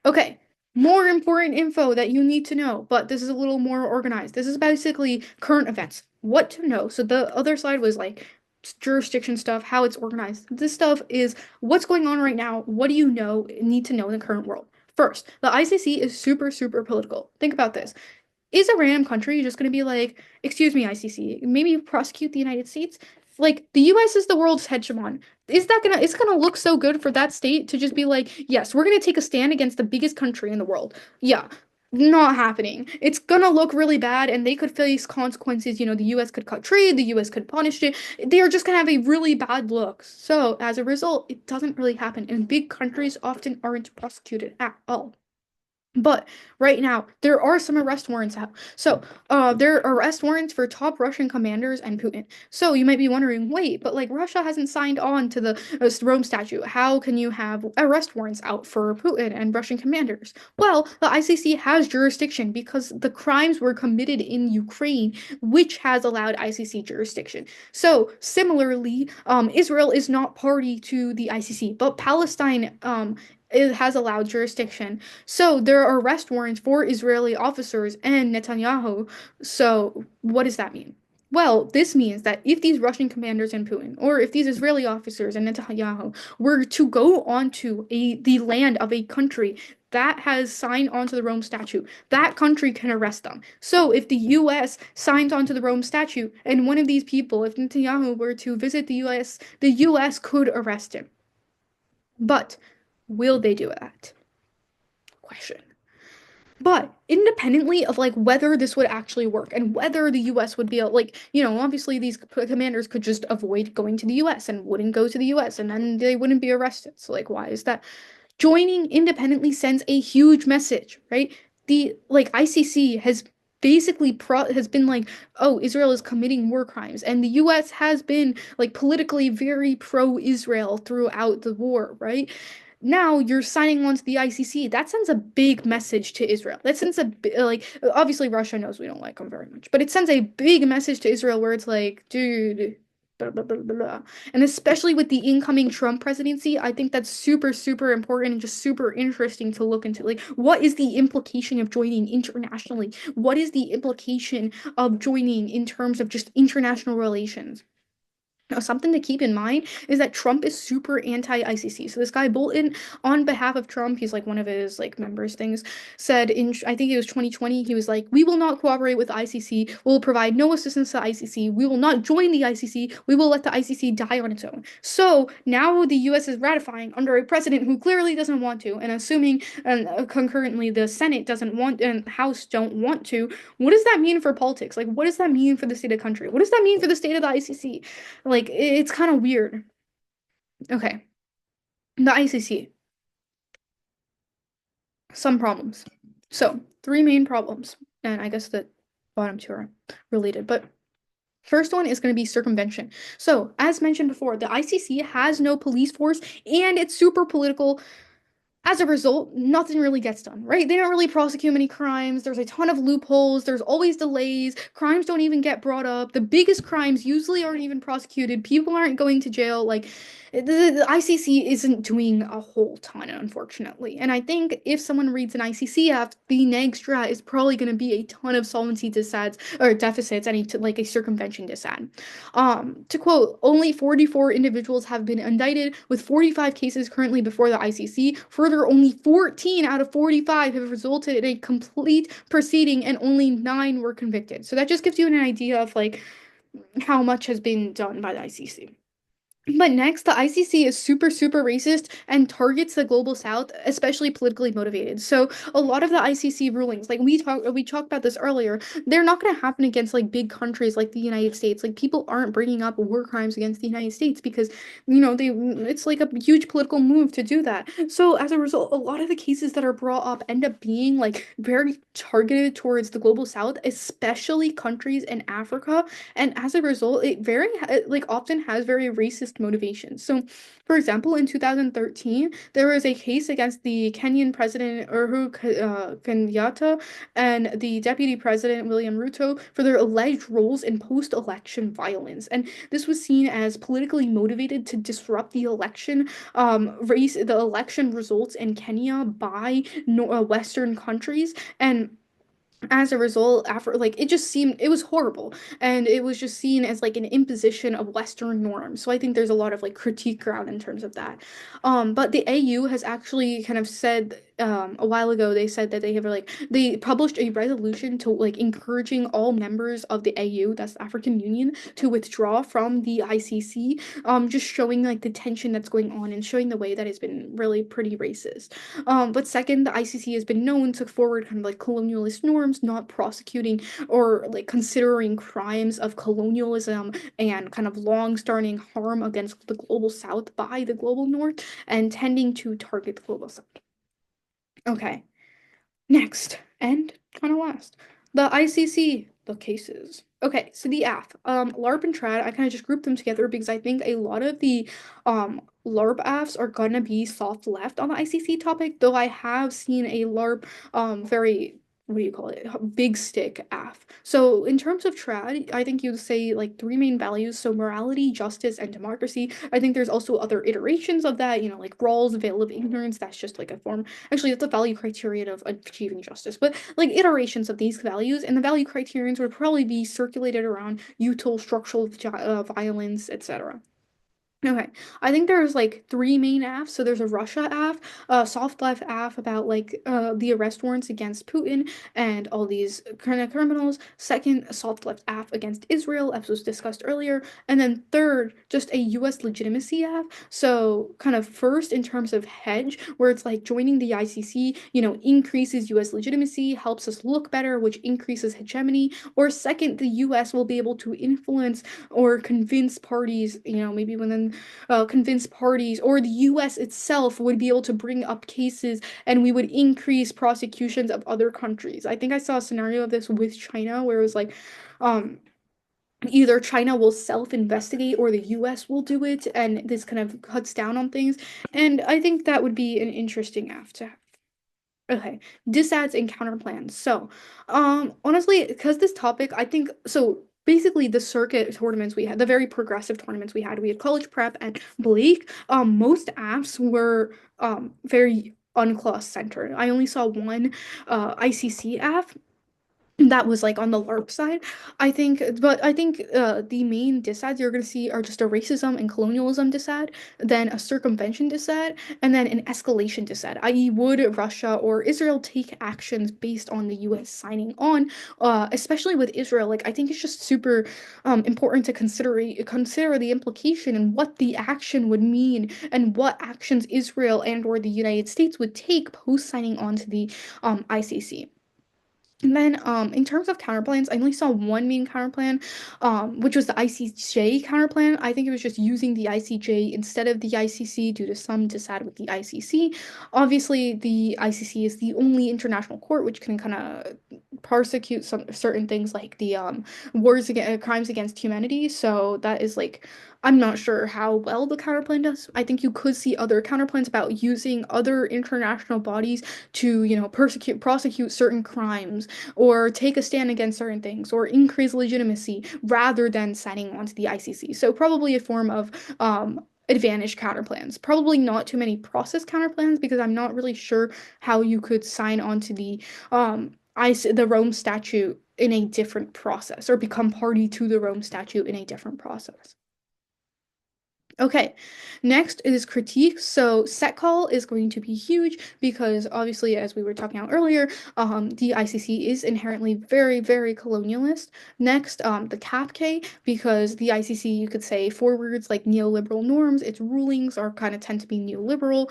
Okay, more important info that you need to know, but this is a little more organized. This is basically current events, what to know. So the other side was like jurisdiction stuff, how it's organized. This stuff is what's going on right now. What do you know, need to know in the current world? First, the ICC is super, super political. Think about this. Is a random country just going to be like, excuse me, ICC, maybe prosecute the United States? Like, the US is the world's hegemon. It's gonna look so good for that state to just be like, yes, we're gonna take a stand against the biggest country in the world. Yeah, not happening. It's gonna look really bad and they could face consequences. You know, the US could cut trade, the US could punish it. They are just gonna have a really bad look. So, as a result, it doesn't really happen. And big countries often aren't prosecuted at all. But right now, there are some arrest warrants out. So, there are arrest warrants for top Russian commanders and Putin. So you might be wondering, wait, but like Russia hasn't signed on to the Rome Statute. How can you have arrest warrants out for Putin and Russian commanders? Well, the ICC has jurisdiction because the crimes were committed in Ukraine, which has allowed ICC jurisdiction. So similarly, Israel is not party to the ICC, but Palestine, it has allowed jurisdiction. So there are arrest warrants for Israeli officers and Netanyahu. So what does that mean? Well, this means that if these Russian commanders and Putin, or if these Israeli officers and Netanyahu were to go onto the land of a country that has signed onto the Rome Statute, that country can arrest them. So if the U.S. signs onto the Rome Statute and one of these people, if Netanyahu were to visit the U.S. could arrest him. But will they do that? Question. But independently of like whether this would actually work and whether the US would be like, you know, obviously these commanders could just avoid going to the US and wouldn't go to the US and then they wouldn't be arrested. So like why is that? Joining independently sends a huge message, right? The like ICC has basically has been like, oh, Israel is committing war crimes, and the US has been like politically very pro-Israel throughout the war, right? Now you're signing on to the ICC. That sends a big message to Israel. That sends a like obviously Russia knows we don't like them very much, but it sends a big message to Israel where it's like, dude, blah, blah, blah, blah, blah. And especially with the incoming Trump presidency, I think that's super, super important and just super interesting to look into. Like, what is the implication of joining internationally? What is the implication of joining in terms of just international relations? Something to keep in mind is that Trump is super anti-ICC. So this guy Bolton, on behalf of Trump, he's like one of his like members things, said in I think it was 2020, he was like, "We will not cooperate with the ICC. We will provide no assistance to the ICC. We will not join the ICC. We will let the ICC die on its own." So now the U.S. is ratifying under a president who clearly doesn't want to, and assuming and concurrently the Senate doesn't want and House don't want to. What does that mean for politics? Like, what does that mean for the state of the country? What does that mean for the state of the ICC? Like it's kind of weird. Okay. The ICC, some problems. So, three main problems. And I guess the bottom two are related. But first one is going to be circumvention. So, as mentioned before, the ICC has no police force and it's super political. As a result, nothing really gets done, right? They don't really prosecute many crimes. There's a ton of loopholes. There's always delays. Crimes don't even get brought up. The biggest crimes usually aren't even prosecuted. People aren't going to jail. Like, the ICC isn't doing a whole ton, unfortunately. And I think if someone reads an ICC act, the next strat is probably going to be a ton of solvency desads or deficits, any like a circumvention desad. To quote, only 44 individuals have been indicted, with 45 cases currently before the ICC. Further, only 14 out of 45 have resulted in a complete proceeding, and only 9 were convicted. So that just gives you an idea of like how much has been done by the ICC. But next, the ICC is super, super racist and targets the global south, especially politically motivated. So a lot of the ICC rulings, like we talked about this earlier, they're not going to happen against like big countries like the United States. Like people aren't bringing up war crimes against the United States because it's like a huge political move to do that. So as a result, a lot of the cases that are brought up end up being like very targeted towards the global south, especially countries in Africa, and as a result, it very like often has very racist motivations. So, for example, in 2013, there was a case against the Kenyan president Uhuru Kenyatta and the deputy president William Ruto for their alleged roles in post-election violence, and this was seen as politically motivated to disrupt the election the election results in Kenya by Western countries. And as a result, after like it just seemed it was horrible, and it was just seen as like an imposition of Western norms. So I think there's a lot of like critique ground in terms of that. But the AU has actually kind of said a while ago, they said that they published a resolution to like encouraging all members of the AU, that's the African Union, to withdraw from the ICC, just showing like the tension that's going on and showing the way that has been really pretty racist. But second, the ICC has been known to forward kind of like colonialist norms, not prosecuting or like considering crimes of colonialism and kind of long-standing harm against the global south by the global north, and tending to target the global south. Okay, next, and kind of last, the ICC, the cases. Okay, so the AF, LARP and TRAD, I kind of just grouped them together because I think a lot of the LARP AFs are gonna be soft left on the ICC topic, though I have seen a LARP very, what do you call it, big stick AF. So in terms of TRAD, I think you'd say like three main values, so morality, justice, and democracy. I think there's also other iterations of that, like Rawls, veil of ignorance, that's just like a form. Actually, that's a value criterion of achieving justice, but like iterations of these values, and the value criterions would probably be circulated around util, structural violence, etc. Okay, I think there's like three main AFs. So there's a Russia AF, a soft left AF about like the arrest warrants against Putin and all these kind of criminals. Second, a soft left AF against Israel, as was discussed earlier. And then third, just a US legitimacy AF. So kind of first in terms of hedge, where it's like joining the ICC, increases US legitimacy, helps us look better, which increases hegemony. Or second, the US will be able to influence or convince parties, maybe within convince parties, or the US itself would be able to bring up cases and we would increase prosecutions of other countries. I think I saw a scenario of this with China where it was like, um, either China will self-investigate or the US will do it, and this kind of cuts down on things. And I think that would be an interesting app to have. Okay, disads and counter plans. So, honestly, because this topic, I think so. Basically, the circuit tournaments we had, the very progressive tournaments we had college prep and Blake. Most apps were very UNCLOS centered. I only saw one ICC app, That was like on the LARP side. But I think the main disads you're going to see are just a racism and colonialism disad, then a circumvention disad, and then an escalation disad, i.e., would Russia or Israel take actions based on the US signing on, especially with Israel. Like, I think it's just super important to consider the implication and what the action would mean and what actions Israel and or the United States would take post signing on to the ICC. And then, in terms of counterplans, I only saw one main counterplan, which was the ICJ counterplan. I think it was just using the ICJ instead of the ICC due to some dissad with the ICC. Obviously, the ICC is the only international court which can kind of prosecute some certain things like the wars against crimes against humanity. So that is like, I'm not sure how well the counterplan does. I think you could see other counterplans about using other international bodies to, prosecute certain crimes or take a stand against certain things or increase legitimacy rather than signing on to the ICC. So probably a form of advantage counterplans. Probably not too many process counterplans because I'm not really sure how you could sign on to the Rome Statute in a different process or become party to the Rome Statute in a different process. Okay, next is critique. So set call is going to be huge because obviously, as we were talking about earlier, the ICC is inherently very, very colonialist. Next, the cap K, because the ICC, you could say four words like neoliberal norms. Its rulings are kind of tend to be neoliberal,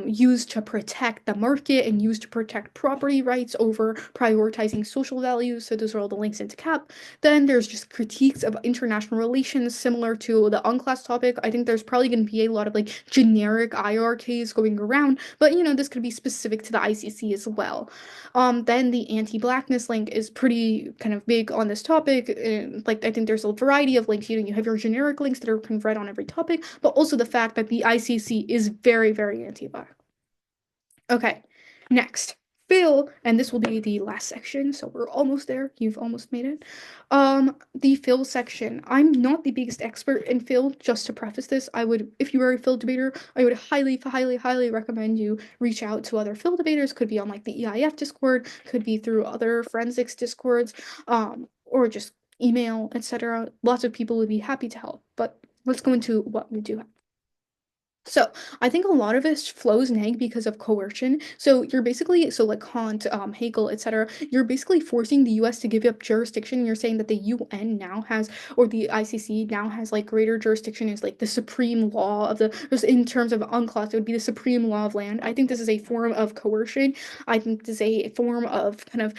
used to protect the market and used to protect property rights over prioritizing social values. So those are all the links into cap. Then there's just critiques of international relations similar to the UNCLOS topic. I think there's probably going to be a lot of like generic IRKs going around, but this could be specific to the ICC as well. Then the anti-blackness link is pretty kind of big on this topic. And, like, I think there's a variety of links. You have your generic links that are kind of read on every topic, but also the fact that the ICC is very, very anti-black. Okay, next. Fill, and this will be the last section, so we're almost there. You've almost made it. The fill section. I'm not the biggest expert in fill, just to preface this. If you are a fill debater, I would highly, highly, highly recommend you reach out to other fill debaters. Could be on like the EIF Discord, could be through other forensics Discords, or just email, etc. Lots of people would be happy to help. But let's go into what we do have. So I think a lot of it flows neg because of coercion. So you're basically, so like Kant, Hegel, etc. You're basically forcing the U.S. to give up jurisdiction. You're saying that the UN now has, or the ICC now has like greater jurisdiction is like the supreme law of the, just in terms of UNCLOS, it would be the supreme law of land. I think this is a form of coercion. I think this is a form of kind of,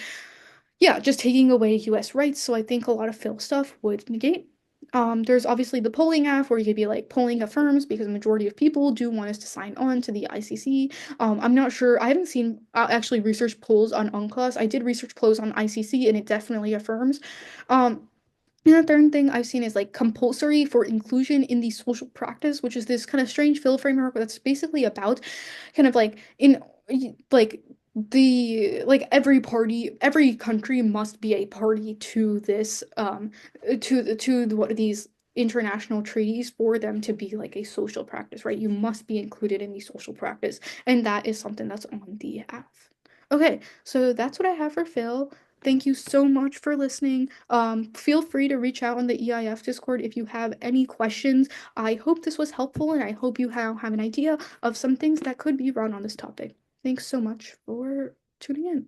yeah, just taking away US rights. So I think a lot of Phil stuff would negate. There's obviously the polling app where you could be like polling affirms because the majority of people do want us to sign on to the ICC. I'm not sure. I haven't seen actually research polls on UNCLOS. I did research polls on ICC and it definitely affirms. Um, and the third thing I've seen is like compulsory for inclusion in the social practice, which is this kind of strange fill framework that's basically about kind of like in like every party, every country must be a party to this what are these international treaties for them to be like a social practice, right? You must be included in the social practice, and that is something that's on the app. Okay, so that's what I have for Phil. Thank you so much for listening. Feel free to reach out on the EIF Discord if you have any questions. I hope this was helpful, and I hope you have an idea of some things that could be run on this topic. Thanks so much for tuning in.